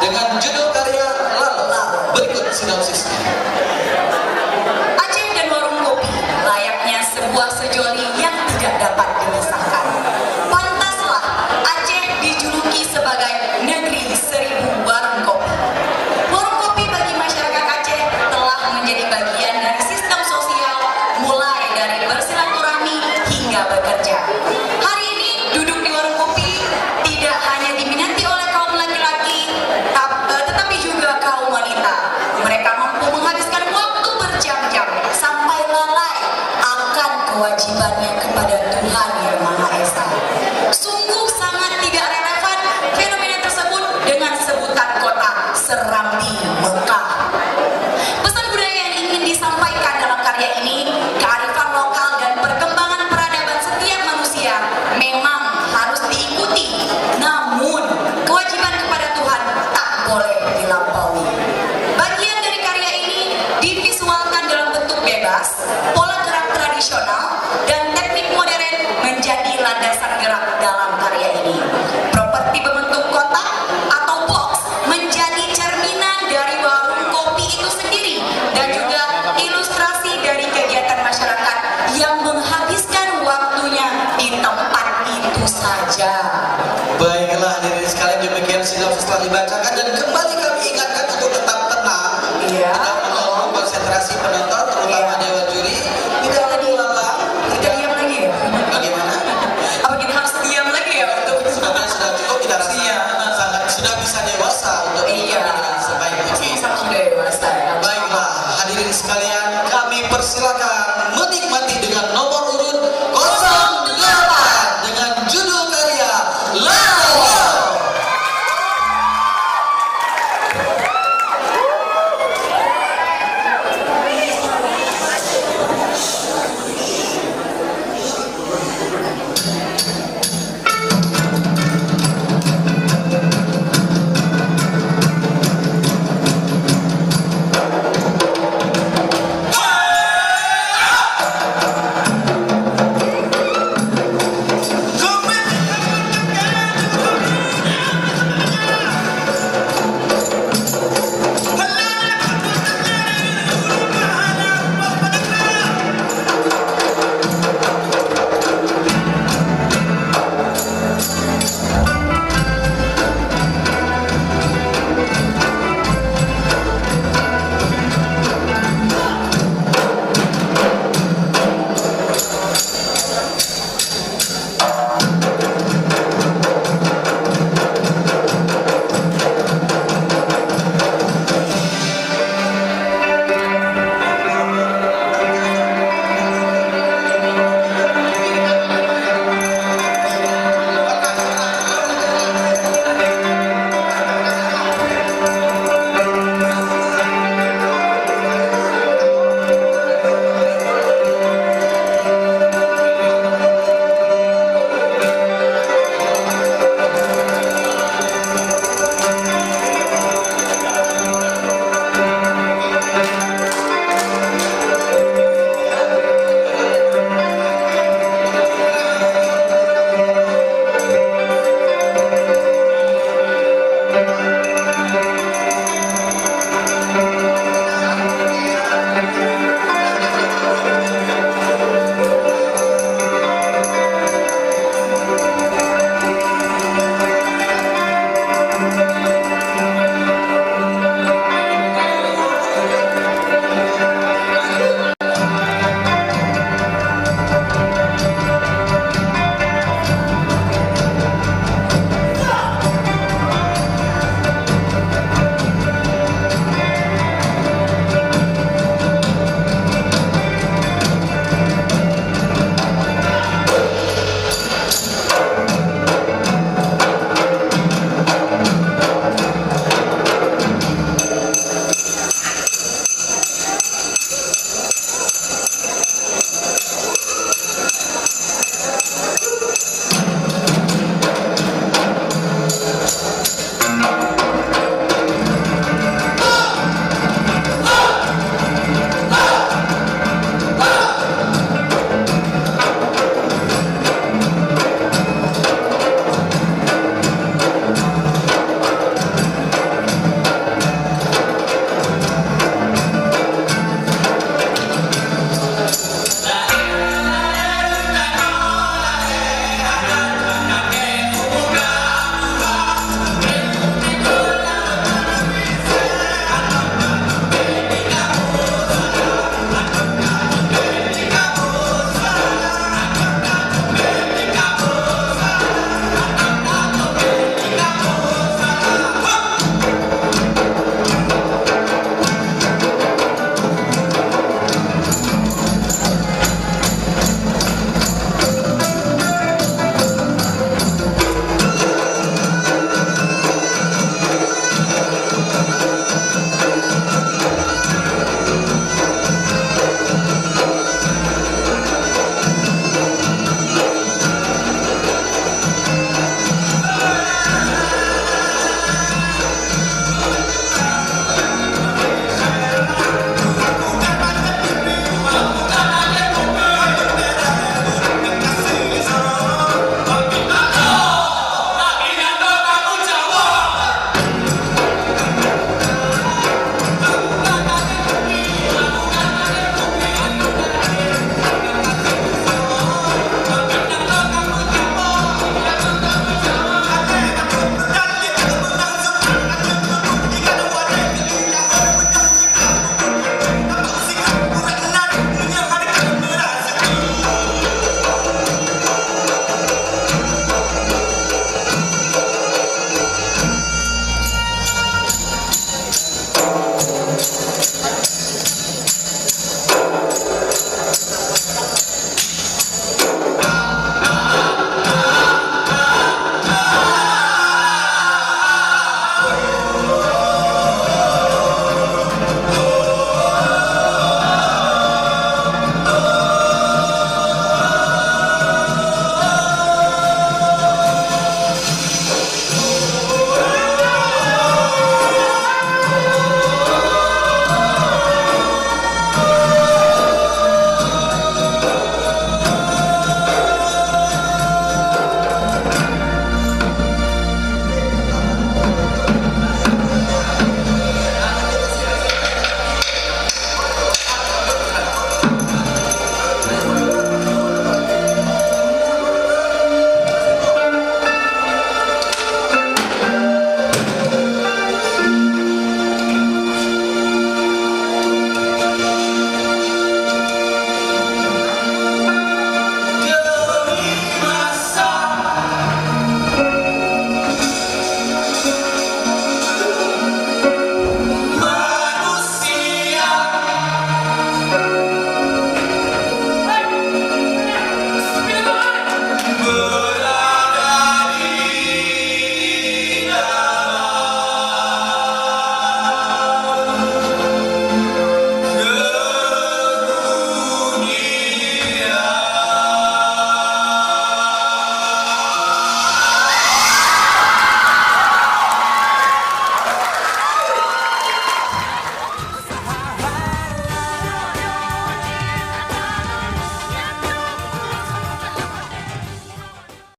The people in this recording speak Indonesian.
dengan judul karya Lalo. Berikut sinopsisnya. Aceh dan warung kopi layaknya sebuah sejoli yang tidak dapat dipisahkan. Pantaslah Aceh dijuluki sebagai negeri 1000 warung kopi. Warung kopi bagi masyarakat Aceh telah menjadi bagian dari sistem sosial, mulai dari bersilaturahmi hingga bekerja. Hari ini duduk di warung kopi tidak hanya diminati oleh kaum laki-laki, tetapi juga kaum wanita. Mereka mampu menghabiskan waktu berjam-jam sampai lalai akan kewajibannya kepada Tuhan Yang Maha Esa. Sungguh sangat tidak relevan fenomena tersebut dengan sebutan kota Serambi Mekah. Pesan budaya yang ingin disampaikan dalam karya ini, kearifan lokal dan perkembangan peradaban setiap manusia memang harus diikuti, namun kewajiban kepada Tuhan tak boleh dilampaui. Bagian dari karya ini divisualkan dalam bentuk bebas, pola gerak tradisional dan teknik modern menjadi landasan gerak dalam karya ini. Properti berbentuk kotak atau box menjadi cerminan dari warung kopi itu sendiri, dan juga ilustrasi dari kegiatan masyarakat yang menghabiskan waktunya di tempat itu saja. Baiklah, hadirin sekalian, demikian sinopsis telah dibacakan dan kembali kami ingatkan untuk tetap tenang, tetap menolong konsentrasi penonton.